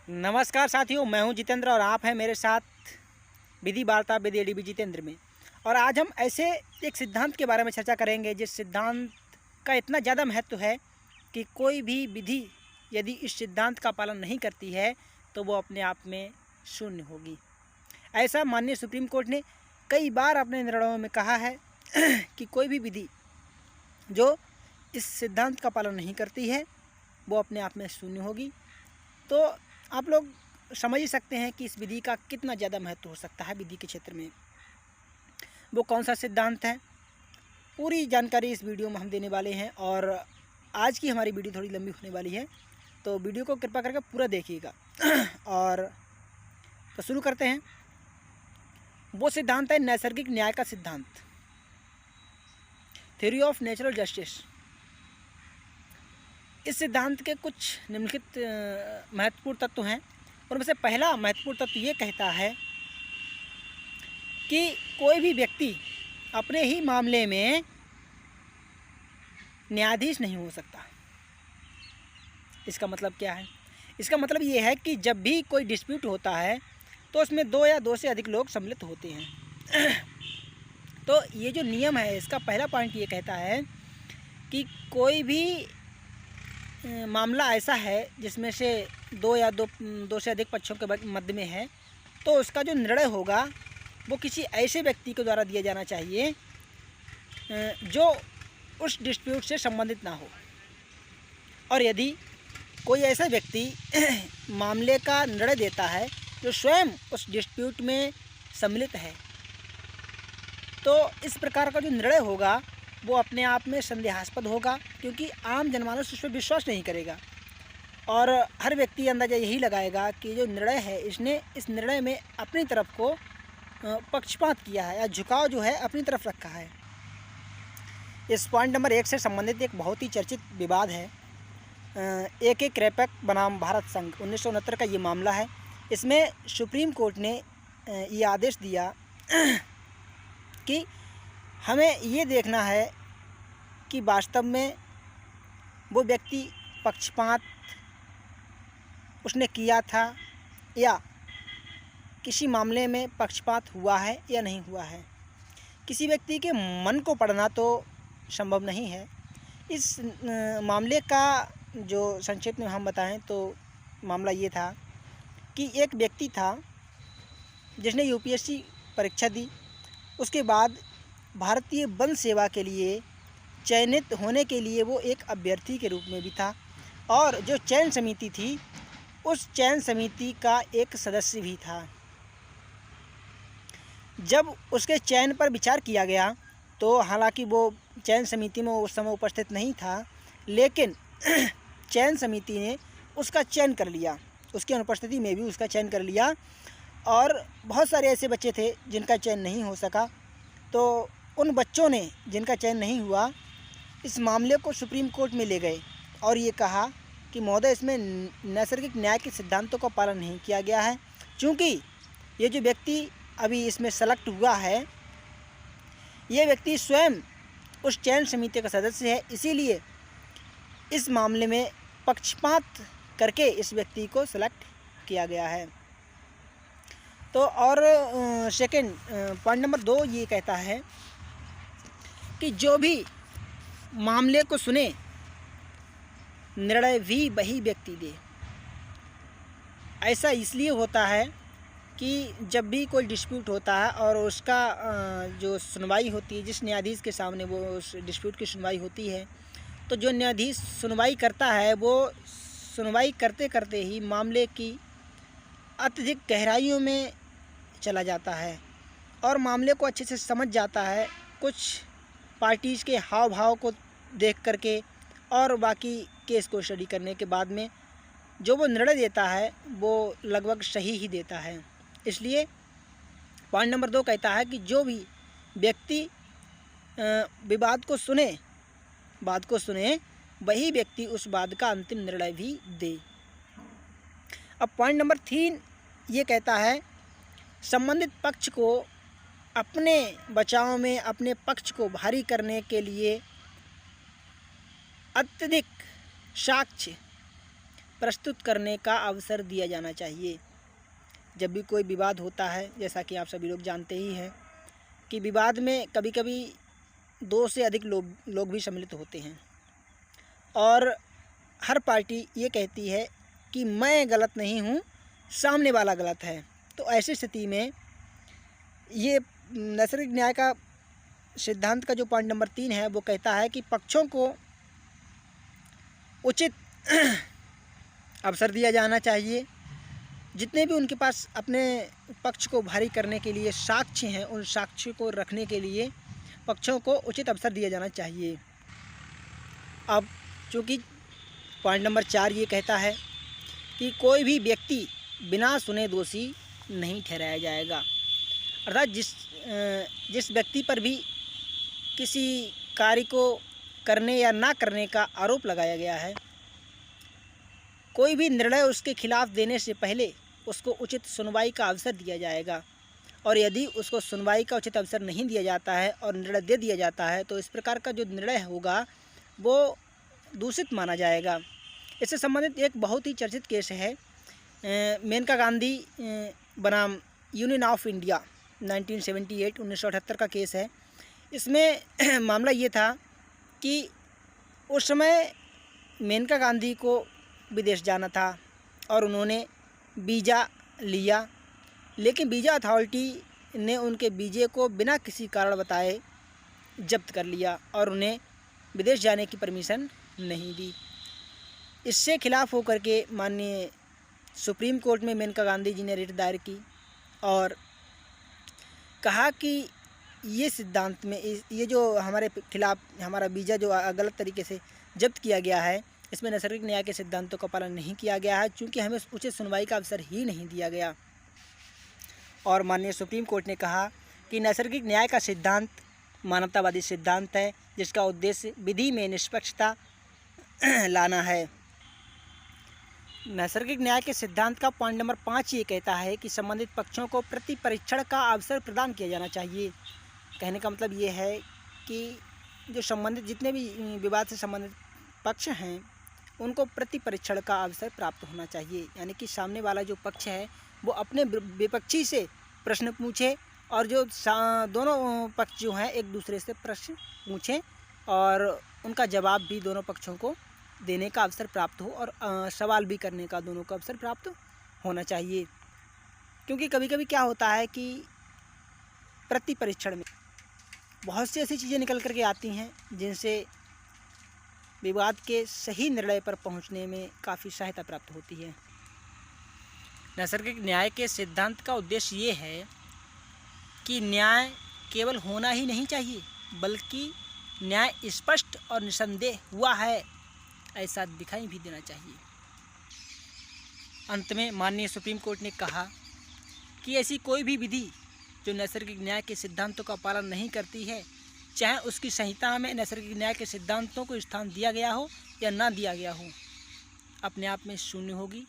नमस्कार साथियों, मैं हूं जितेंद्र और आप हैं मेरे साथ विधि वार्ता विधि एडीबी जितेंद्र में। और आज हम ऐसे एक सिद्धांत के बारे में चर्चा करेंगे जिस सिद्धांत का इतना ज़्यादा महत्व है कि कोई भी विधि यदि इस सिद्धांत का पालन नहीं करती है तो वो अपने आप में शून्य होगी। ऐसा माननीय सुप्रीम कोर्ट ने कई बार अपने निर्णयों में कहा है कि कोई भी विधि जो इस सिद्धांत का पालन नहीं करती है वो अपने आप में शून्य होगी। तो आप लोग समझ ही सकते हैं कि इस विधि का कितना ज़्यादा महत्व हो सकता है विधि के क्षेत्र में। वो कौन सा सिद्धांत है, पूरी जानकारी इस वीडियो में हम देने वाले हैं। और आज की हमारी वीडियो थोड़ी लंबी होने वाली है, तो वीडियो को कृपा करके पूरा देखिएगा। और तो शुरू करते हैं। वो सिद्धांत है नैसर्गिक न्याय का सिद्धांत, थ्योरी ऑफ नेचुरल जस्टिस। इस सिद्धांत के कुछ निम्नलिखित महत्वपूर्ण तत्व हैं। उनमें से पहला महत्वपूर्ण तत्व ये कहता है कि कोई भी व्यक्ति अपने ही मामले में न्यायाधीश नहीं हो सकता। इसका मतलब क्या है? इसका मतलब ये है कि जब भी कोई डिस्प्यूट होता है तो उसमें दो या दो से अधिक लोग सम्मिलित होते हैं। तो ये जो नियम है, इसका पहला पॉइंट ये कहता है कि कोई भी मामला ऐसा है जिसमें से दो से अधिक पक्षों के मध्य में है, तो उसका जो निर्णय होगा वो किसी ऐसे व्यक्ति के द्वारा दिया जाना चाहिए जो उस डिस्प्यूट से संबंधित ना हो। और यदि कोई ऐसा व्यक्ति मामले का निर्णय देता है जो स्वयं उस डिस्प्यूट में सम्मिलित है, तो इस प्रकार का जो निर्णय होगा वो अपने आप में संदेहास्पद होगा, क्योंकि आम जनमानस उस पर विश्वास नहीं करेगा और हर व्यक्ति अंदाज़ा यही लगाएगा कि जो निर्णय है इसने इस निर्णय में अपनी तरफ को पक्षपात किया है या झुकाव जो है अपनी तरफ रखा है। इस पॉइंट नंबर 1 से संबंधित एक बहुत ही चर्चित विवाद है, AK क्रैपक बनाम भारत संघ 1969 का ये मामला है। इसमें सुप्रीम कोर्ट ने ये आदेश दिया कि हमें ये देखना है कि वास्तव में वो व्यक्ति पक्षपात उसने किया था या किसी मामले में पक्षपात हुआ है या नहीं हुआ है। किसी व्यक्ति के मन को पढ़ना तो संभव नहीं है। इस मामले का जो संक्षेप में हम बताएं तो मामला ये था कि एक व्यक्ति था जिसने UPSC परीक्षा दी। उसके बाद भारतीय वन सेवा के लिए चयनित होने के लिए वो एक अभ्यर्थी के रूप में भी था और जो चयन समिति थी उस चयन समिति का एक सदस्य भी था। जब उसके चयन पर विचार किया गया तो हालांकि वो चयन समिति में उस समय उपस्थित नहीं था, लेकिन चयन समिति ने उसका चयन कर लिया, उसकी अनुपस्थिति में भी उसका चयन कर लिया। और बहुत सारे ऐसे बच्चे थे जिनका चयन नहीं हो सका, तो उन बच्चों ने जिनका चयन नहीं हुआ इस मामले को सुप्रीम कोर्ट में ले गए और ये कहा कि महोदय, इसमें नैसर्गिक न्याय के सिद्धांतों का पालन नहीं किया गया है। चूँकि ये जो व्यक्ति अभी इसमें सेलेक्ट हुआ है ये व्यक्ति स्वयं उस चयन समिति का सदस्य है, इसीलिए इस मामले में पक्षपात करके इस व्यक्ति को सेलेक्ट किया गया है। तो और सेकंड पॉइंट नंबर 2 ये कहता है कि जो भी मामले को सुने निर्णय भी वही व्यक्ति दे। ऐसा इसलिए होता है कि जब भी कोई डिस्प्यूट होता है और उसका जो सुनवाई होती है, जिस न्यायाधीश के सामने वो उस डिस्प्यूट की सुनवाई होती है, तो जो न्यायाधीश सुनवाई करता है वो सुनवाई करते करते ही मामले की अत्यधिक गहराइयों में चला जाता है और मामले को अच्छे से समझ जाता है। कुछ पार्टीज़ के हाव भाव को देख करके और बाकी केस को स्टडी करने के बाद में जो वो निर्णय देता है वो लगभग सही ही देता है। इसलिए पॉइंट नंबर 2 कहता है कि जो भी व्यक्ति विवाद को सुने, बात को सुने, वही व्यक्ति उस बात का अंतिम निर्णय भी दे। अब पॉइंट नंबर 3 ये कहता है संबंधित पक्ष को अपने बचाव में अपने पक्ष को भारी करने के लिए अत्यधिक साक्ष्य प्रस्तुत करने का अवसर दिया जाना चाहिए। जब भी कोई विवाद होता है, जैसा कि आप सभी लोग जानते ही हैं कि विवाद में कभी कभी 2 से अधिक लोग भी सम्मिलित होते हैं और हर पार्टी ये कहती है कि मैं गलत नहीं हूँ, सामने वाला गलत है। तो ऐसी स्थिति में ये नैसर्गिक न्याय का सिद्धांत का जो पॉइंट नंबर 3 है वो कहता है कि पक्षों को उचित अवसर दिया जाना चाहिए। जितने भी उनके पास अपने पक्ष को भारी करने के लिए साक्ष्य हैं, उन साक्ष्य को रखने के लिए पक्षों को उचित अवसर दिया जाना चाहिए। अब चूँकि पॉइंट नंबर 4 ये कहता है कि कोई भी व्यक्ति बिना सुने दोषी नहीं ठहराया जाएगा, अर्थात जिस व्यक्ति पर भी किसी कार्य को करने या ना करने का आरोप लगाया गया है, कोई भी निर्णय उसके खिलाफ देने से पहले उसको उचित सुनवाई का अवसर दिया जाएगा। और यदि उसको सुनवाई का उचित अवसर नहीं दिया जाता है और निर्णय दे दिया जाता है तो इस प्रकार का जो निर्णय होगा वो दूषित माना जाएगा। इससे संबंधित एक बहुत ही चर्चित केस है, मेनका गांधी बनाम यूनियन ऑफ इंडिया 1978 का केस है। इसमें मामला ये था कि उस समय मेनका गांधी को विदेश जाना था और उन्होंने वीज़ा लिया, लेकिन वीज़ा अथॉरिटी ने उनके वीज़े को बिना किसी कारण बताए जब्त कर लिया और उन्हें विदेश जाने की परमिशन नहीं दी। इससे खिलाफ होकर के माननीय सुप्रीम कोर्ट में मेनका गांधी जी ने रिट दायर की और कहा कि ये सिद्धांत में ये जो हमारे खिलाफ हमारा वीज़ा जो गलत तरीके से जब्त किया गया है, इसमें नैसर्गिक न्याय के सिद्धांतों का पालन नहीं किया गया है, चूँकि हमें उचित सुनवाई का अवसर ही नहीं दिया गया। और माननीय सुप्रीम कोर्ट ने कहा कि नैसर्गिक न्याय का सिद्धांत मानवतावादी सिद्धांत है जिसका उद्देश्य विधि में निष्पक्षता लाना है। नैसर्गिक न्याय के सिद्धांत का पॉइंट नंबर 5 ये कहता है कि संबंधित पक्षों को प्रति परीक्षण का अवसर प्रदान किया जाना चाहिए। कहने का मतलब ये है कि जो संबंधित जितने भी विवाद से संबंधित पक्ष हैं उनको प्रति परीक्षण का अवसर प्राप्त होना चाहिए, यानी कि सामने वाला जो पक्ष है वो अपने विपक्षी से प्रश्न पूछे और जो दोनों पक्ष जो हैं एक दूसरे से प्रश्न पूछें और उनका जवाब भी दोनों पक्षों को देने का अवसर प्राप्त हो और सवाल भी करने का दोनों का अवसर प्राप्त होना चाहिए। क्योंकि कभी कभी क्या होता है कि प्रति परीक्षण में बहुत सी ऐसी चीज़ें निकल करके आती हैं जिनसे विवाद के सही निर्णय पर पहुंचने में काफ़ी सहायता प्राप्त होती है। नैसर्गिक न्याय के सिद्धांत का उद्देश्य ये है कि न्याय केवल होना ही नहीं चाहिए बल्कि न्याय स्पष्ट और निसंदेह हुआ है ऐसा दिखाई भी देना चाहिए। अंत में माननीय सुप्रीम कोर्ट ने कहा कि ऐसी कोई भी विधि जो नैसर्गिक न्याय के सिद्धांतों का पालन नहीं करती है, चाहे उसकी संहिता में नैसर्गिक न्याय के सिद्धांतों को स्थान दिया गया हो या ना दिया गया हो, अपने आप में शून्य होगी